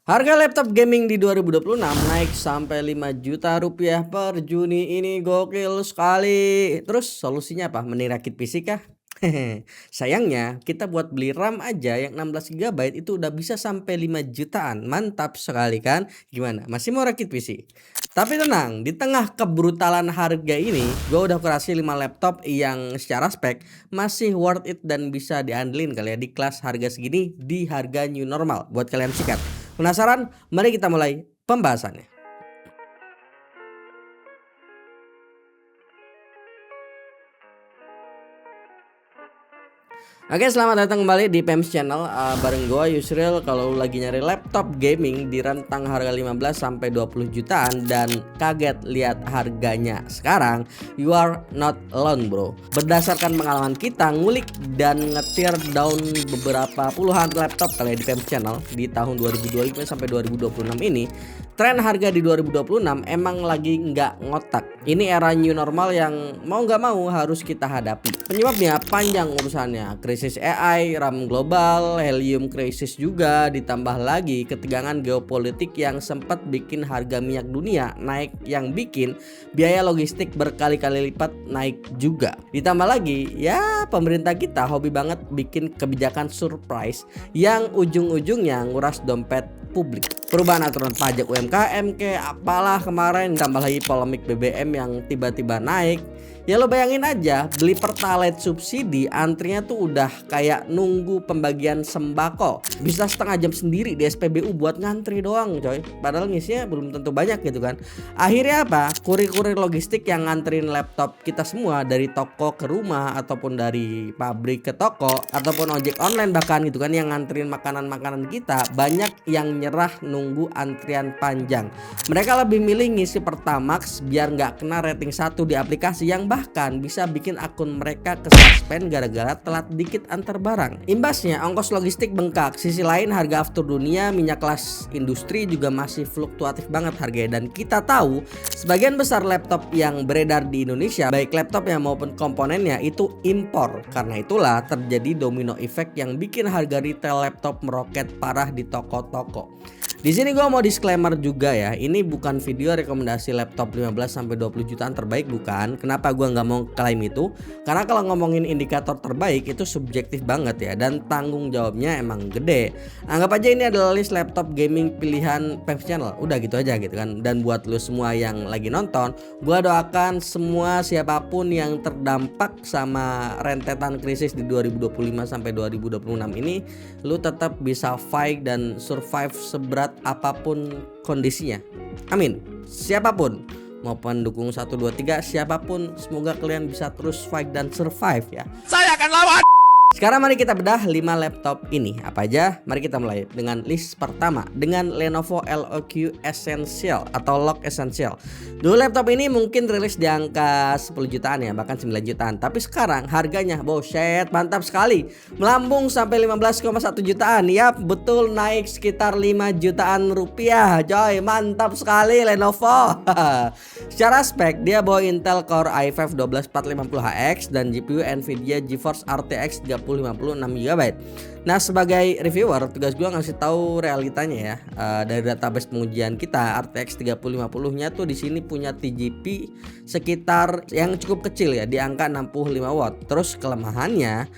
Harga laptop gaming di 2026 naik sampai 5 juta rupiah per Juni ini, gokil sekali. Terus solusinya apa? Mending rakit PC kah? Sayangnya kita buat beli RAM aja yang 16 GB itu udah bisa sampai 5 jutaan. Mantap sekali kan? Gimana? Masih mau rakit PC? Tapi tenang, di tengah kebrutalan harga ini, gue udah kurasi 5 laptop yang secara spek masih worth it dan bisa diandelin kali ya di kelas harga segini di harga new normal buat kalian sikat. Penasaran? Mari kita mulai pembahasannya. Oke, selamat datang kembali di PEMS Channel bareng gue Yusril. Kalau lu lagi nyari laptop gaming di rentang harga 15 sampai 20 jutaan dan kaget lihat harganya sekarang, you are not alone bro. Berdasarkan pengalaman kita ngulik dan ngetir down beberapa puluhan laptop kali di PEMS Channel di tahun 2025 sampai 2026 ini, tren harga di 2026 emang lagi nggak ngotak. Ini era new normal yang mau nggak mau harus kita hadapi. Penyebabnya panjang urusannya, krisis AI, RAM global, helium krisis juga, ditambah lagi ketegangan geopolitik yang sempat bikin harga minyak dunia naik, yang bikin biaya logistik berkali-kali lipat naik juga. Ditambah lagi ya pemerintah kita hobi banget bikin kebijakan surprise yang ujung-ujungnya nguras dompet publik. Perubahan aturan pajak UMKM apalah kemarin, ditambah lagi polemik BBM yang tiba-tiba naik. Ya lo bayangin aja, beli Pertalite subsidi antrinya tuh udah kayak nunggu pembagian sembako. Bisa setengah jam sendiri di SPBU buat ngantri doang coy. Padahal ngisinya belum tentu banyak gitu kan. Akhirnya apa? Kurir-kurir logistik yang nganterin laptop kita semua dari toko ke rumah, ataupun dari pabrik ke toko, ataupun ojek online bahkan gitu kan, yang nganterin makanan-makanan kita, banyak yang nyerah nunggu antrian panjang. Mereka lebih milih ngisi Pertamax biar nggak kena rating 1 di aplikasi, yang bahkan bisa bikin akun mereka kesuspend gara-gara telat dikit antar barang. Imbasnya ongkos logistik bengkak. Sisi lain harga aftur dunia minyak kelas industri juga masih fluktuatif banget harganya, dan kita tahu sebagian besar laptop yang beredar di Indonesia, baik laptopnya maupun komponennya, itu impor. Karena itulah terjadi domino effect yang bikin harga retail laptop meroket parah di toko-toko. Di sini gue mau disclaimer juga ya, ini bukan video rekomendasi laptop 15 sampai 20 jutaan terbaik, bukan. Kenapa gue nggak mau klaim itu? Karena kalau ngomongin indikator terbaik itu subjektif banget ya, dan tanggung jawabnya emang gede. Anggap aja ini adalah list laptop gaming pilihan PEMS Channel, udah gitu aja gitu kan. Dan buat lu semua yang lagi nonton, gue doakan semua siapapun yang terdampak sama rentetan krisis di 2025 sampai 2026 ini, lu tetap bisa fight dan survive seberat apapun kondisinya. Amin. Siapapun, mau pendukung 1 2 3 siapapun, semoga kalian bisa terus fight dan survive ya. Saya akan lawan. Sekarang mari kita bedah 5 laptop ini apa aja. Mari kita mulai dengan list pertama dengan Lenovo LOQ Essential atau Lock Essential. Dulu laptop ini mungkin rilis di angka 10 jutaan ya, bahkan 9 jutaan. Tapi sekarang harganya buset, mantap sekali, melambung sampai 15,1 jutaan. Yap, betul, naik sekitar 5 jutaan rupiah. Coy, mantap sekali Lenovo. Secara spek dia bawa Intel Core i5 12450HX dan GPU Nvidia GeForce RTX 3050 6GB. Nah, sebagai reviewer tugas gue ngasih tahu realitanya ya. Dari database pengujian kita, RTX 3050-nya tuh di sini punya TGP sekitar yang cukup kecil ya, di angka 65 watt. Terus kelemahannya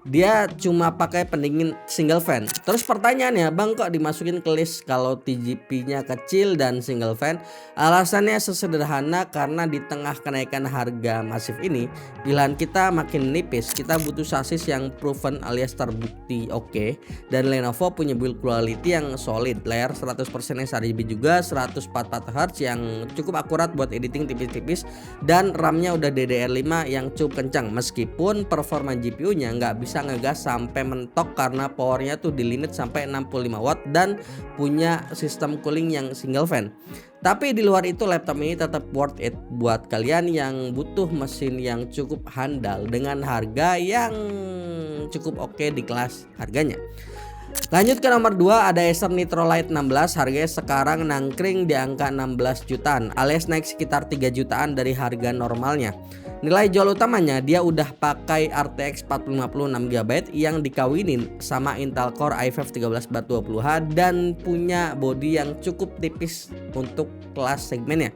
dia cuma pakai pendingin single fan. Terus pertanyaannya, bang kok dimasukin ke list kalau TGP-nya kecil dan single fan? Alasannya sesederhana karena di tengah kenaikan harga masif ini, pilihan kita makin nipis. Kita butuh sasis yang proven alias terbukti oke. Dan Lenovo punya build quality yang solid, layar 100% sRGB juga, 144Hz yang cukup akurat buat editing tipis-tipis, dan RAM-nya udah DDR5 yang cukup kencang. Meskipun performa GPU-nya nggak bisa ngegas sampai mentok karena powernya tuh di limit sampai 65 watt dan punya sistem cooling yang single fan. Tapi di luar itu laptop ini tetap worth it buat kalian yang butuh mesin yang cukup handal dengan harga yang cukup oke di kelas harganya. Lanjut ke nomor 2 ada Acer Nitro Lite 16, harganya sekarang nangkring di angka 16 jutaan alias naik sekitar 3 jutaan dari harga normalnya. Nilai jual utamanya dia udah pakai RTX 4050 6GB yang dikawinin sama Intel Core i5 1340H dan punya bodi yang cukup tipis untuk kelas segmennya.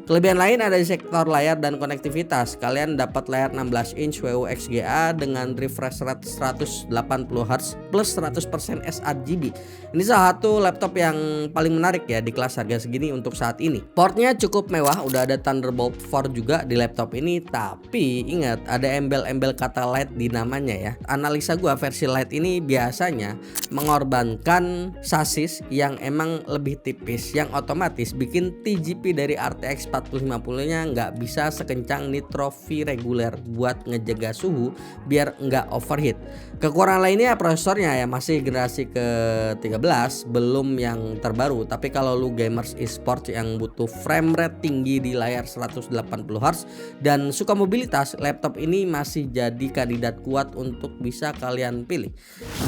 Kelebihan lain ada di sektor layar dan konektivitas. Kalian dapat layar 16 inch WUXGA dengan refresh rate 180Hz plus 100% sRGB. Ini salah satu laptop yang paling menarik ya di kelas harga segini untuk saat ini. Portnya cukup mewah, udah ada Thunderbolt 4 juga di laptop ini. Tapi ingat ada embel-embel kata Lite di namanya ya. Analisa gua versi Lite ini biasanya mengorbankan sasis yang emang lebih tipis, yang otomatis bikin TGP dari RTX 4050-nya nggak bisa sekencang Nitro V reguler buat ngejaga suhu biar nggak overheat. Kekurangan lainnya prosesornya ya masih generasi ke-13, belum yang terbaru. Tapi kalau lu gamers e-sport yang butuh frame rate tinggi di layar 180Hz dan suka mobilitas, laptop ini masih jadi kandidat kuat untuk bisa kalian pilih.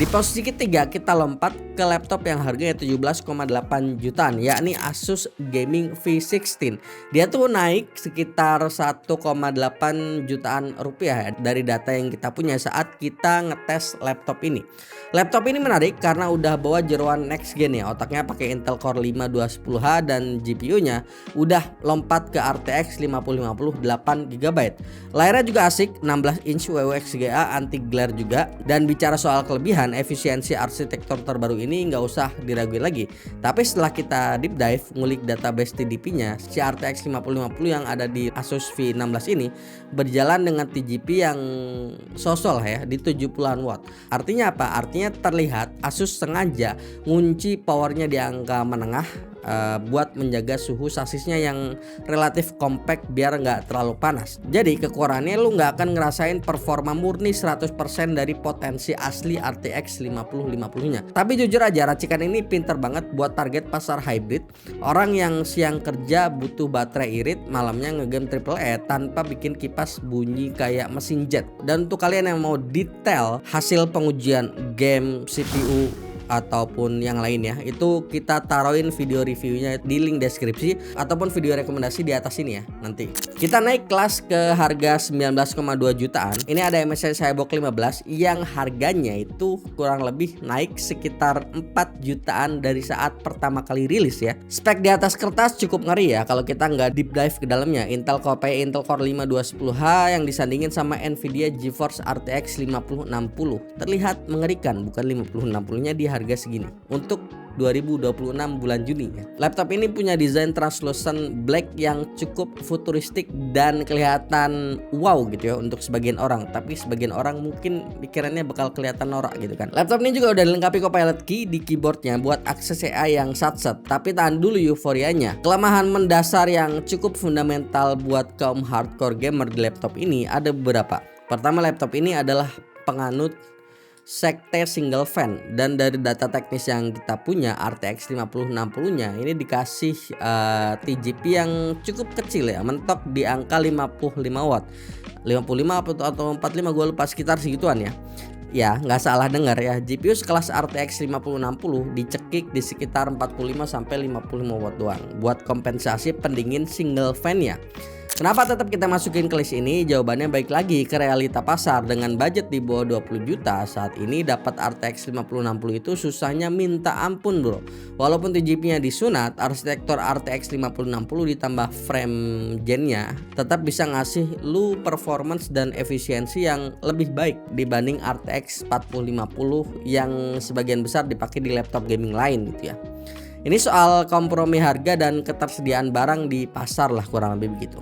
Di posisi ketiga kita lompat ke laptop yang harganya 17,8 jutaan, yakni Asus Gaming V16. Dia tuh naik sekitar 1,8 jutaan rupiah ya, dari data yang kita punya saat kita ngetes laptop ini. Laptop ini menarik karena udah bawa jeroan next gen ya, otaknya pakai Intel Core 5210H dan GPU-nya udah lompat ke RTX 5050 8GB. Layarnya juga asik, 16 inch WUXGA anti glare juga. Dan bicara soal kelebihan, efisiensi arsitektur terbaru ini nggak usah diraguin lagi. Tapi setelah kita deep dive ngulik database TDP-nya, si RTX 5050 yang ada di Asus V16 ini berjalan dengan TGP yang sosol ya di 70-an watt. Artinya apa? Artinya terlihat Asus sengaja ngunci powernya di angka menengah buat menjaga suhu sasisnya yang relatif compact biar nggak terlalu panas. Jadi kekurangannya lu nggak akan ngerasain performa murni 100% dari potensi asli RTX 5050-nya. Tapi jujur aja racikan ini pinter banget buat target pasar hybrid, orang yang siang kerja butuh baterai irit, malamnya ngegame AAA tanpa bikin kipas bunyi kayak mesin jet. Dan untuk kalian yang mau detail hasil pengujian game, CPU ataupun yang lainnya, itu kita taruhin video reviewnya di link deskripsi ataupun video rekomendasi di atas ini ya. Nanti kita naik kelas ke harga 19,2 jutaan. Ini ada MSI Cyborg 15 yang harganya itu kurang lebih naik sekitar 4 jutaan dari saat pertama kali rilis ya. Spek di atas kertas cukup ngeri ya kalau kita nggak deep dive ke dalamnya. Intel Core 5210H yang disandingin sama Nvidia GeForce RTX 5060. Terlihat mengerikan, bukan 5060-nya di harga segini untuk 2026 bulan Juni ya. Laptop ini punya desain translucent black yang cukup futuristik dan kelihatan wow gitu ya untuk sebagian orang, tapi sebagian orang mungkin pikirannya bakal kelihatan norak gitu kan. Laptop ini juga udah dilengkapi Copilot Key di keyboardnya buat akses AI yang satset, tapi tahan dulu euforianya. Kelemahan mendasar yang cukup fundamental buat kaum hardcore gamer di laptop ini ada beberapa. Pertama, laptop ini adalah penganut sekte single fan, dan dari data teknis yang kita punya RTX 5060-nya ini dikasih TGP yang cukup kecil ya, mentok di angka 55 watt, 55 atau 45, gue lupa, sekitar segituan ya. Ya nggak salah dengar ya, GPU sekelas RTX 5060 dicekik di sekitar 45 sampai 55 watt doang buat kompensasi pendingin single fan ya. Kenapa tetap kita masukin ke list ini? Jawabannya baik lagi ke realita pasar. Dengan budget di bawah 20 juta saat ini dapat RTX 5060 itu susahnya minta ampun bro. Walaupun TGP-nya disunat, arsitektur RTX 5060 ditambah frame gen-nya tetap bisa ngasih lu performance dan efisiensi yang lebih baik dibanding RTX 4050 yang sebagian besar dipakai di laptop gaming lain gitu ya. Ini soal kompromi harga dan ketersediaan barang di pasar lah, kurang lebih begitu.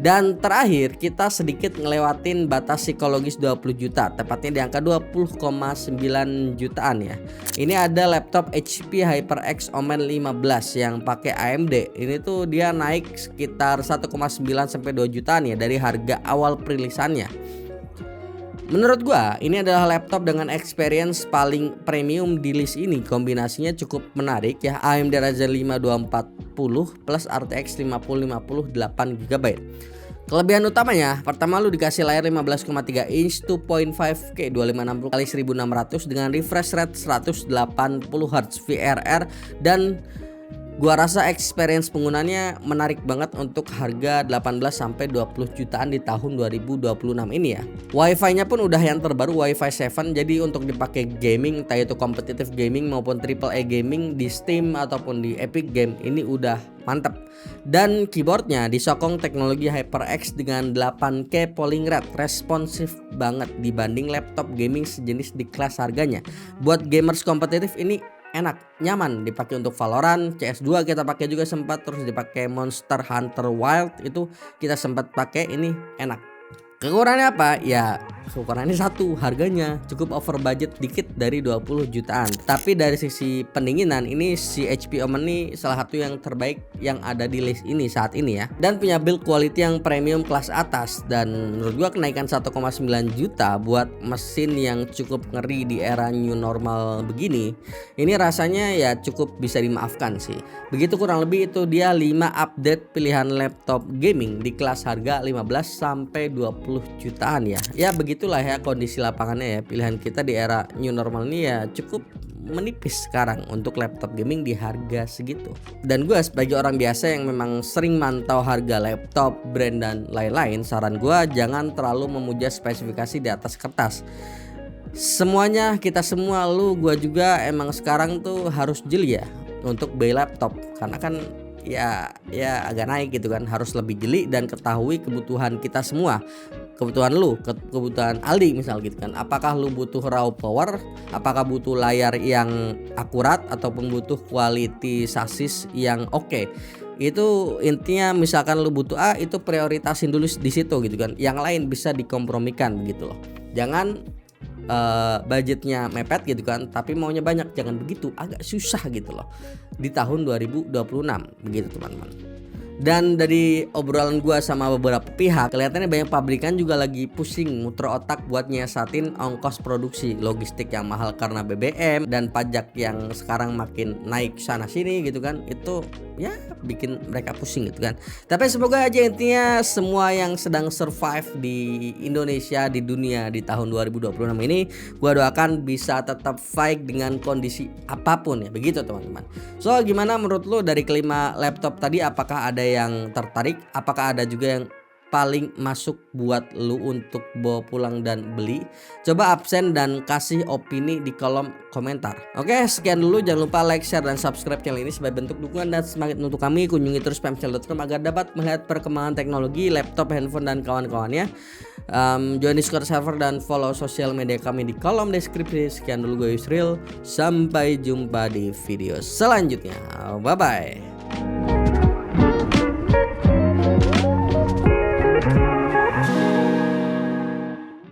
Dan terakhir kita sedikit ngelewatin batas psikologis 20 juta, tepatnya di angka 20,9 jutaan ya. Ini ada laptop HP HyperX Omen 15 yang pakai AMD. Ini tuh dia naik sekitar 1,9 sampai 2 jutaan ya dari harga awal perilisannya. Menurut gua ini adalah laptop dengan experience paling premium di list ini. Kombinasinya cukup menarik ya, AMD Ryzen 5 2410 plus RTX 5050 8GB. Kelebihan utamanya, pertama lu dikasih layar 15,3 inch 2.5K 2560 x 1600 dengan refresh rate 180 Hz VRR, dan gua rasa experience penggunanya menarik banget untuk harga 18 sampai 20 jutaan di tahun 2026 ini ya. Wi-Fi-nya pun udah yang terbaru, Wi-Fi 7, jadi untuk dipakai gaming, entah itu competitive gaming maupun AAA gaming di Steam ataupun di Epic Game, ini udah mantep. Dan keyboardnya disokong teknologi HyperX dengan 8K polling rate, responsif banget dibanding laptop gaming sejenis di kelas harganya. Buat gamers kompetitif ini enak, nyaman dipakai untuk Valorant, CS2 kita pakai juga sempat, terus dipakai Monster Hunter Wilds itu kita sempat pakai, ini enak. Kekurangannya apa? Ya kekurangannya satu, harganya cukup over budget dikit dari 20 jutaan. Tapi dari sisi pendinginan ini si HP Omen ini salah satu yang terbaik yang ada di list ini saat ini ya. Dan punya build quality yang premium kelas atas, dan menurut gua kenaikan 1,9 juta buat mesin yang cukup ngeri di era new normal begini, ini rasanya ya cukup bisa dimaafkan sih. Begitu kurang lebih itu dia 5 update pilihan laptop gaming di kelas harga 15 sampai 20 jutaan ya. Ya begitulah ya kondisi lapangannya ya. Pilihan kita di era new normal ini ya cukup menipis sekarang untuk laptop gaming di harga segitu. Dan gue sebagai orang biasa yang memang sering mantau harga laptop, brand dan lain-lain, saran gue jangan terlalu memuja spesifikasi di atas kertas. Semuanya, kita semua, lu, gue juga emang sekarang tuh harus jeli ya untuk beli laptop, karena kan ya agak naik gitu kan, harus lebih jeli dan ketahui kebutuhan kita semua, kebutuhan lu, kebutuhan Aldi misal gitu kan. Apakah lu butuh raw power, apakah butuh layar yang akurat, ataupun butuh quality sasis yang oke. Itu intinya, misalkan lu butuh A, itu prioritasin dulu di situ gitu kan. Yang lain bisa dikompromikan begitu loh. Jangan budgetnya mepet gitu kan, tapi maunya banyak, jangan begitu, agak susah gitu loh di tahun 2026 begitu teman-teman. Dan dari obrolan gua sama beberapa pihak, kelihatannya banyak pabrikan juga lagi pusing muter otak buat nyiasatin ongkos produksi, logistik yang mahal karena BBM dan pajak yang sekarang makin naik sana sini gitu kan. Itu ya bikin mereka pusing gitu kan. Tapi semoga aja intinya semua yang sedang survive di Indonesia, di dunia di tahun 2026 ini, gua doakan bisa tetap fight dengan kondisi apapun ya, begitu teman-teman. So gimana menurut lo dari kelima laptop tadi, apakah ada yang tertarik? Apakah ada juga yang paling masuk buat lu untuk bawa pulang dan beli? Coba absen dan kasih opini di kolom komentar. Oke, sekian dulu, jangan lupa like, share dan subscribe channel ini sebagai bentuk dukungan dan semangat untuk kami. Kunjungi terus pamchannel.com agar dapat melihat perkembangan teknologi, laptop, handphone dan kawan-kawannya. Join Discord server dan follow sosial media kami di kolom deskripsi. Sekian dulu, gue Yusril, sampai jumpa di video selanjutnya. Bye bye.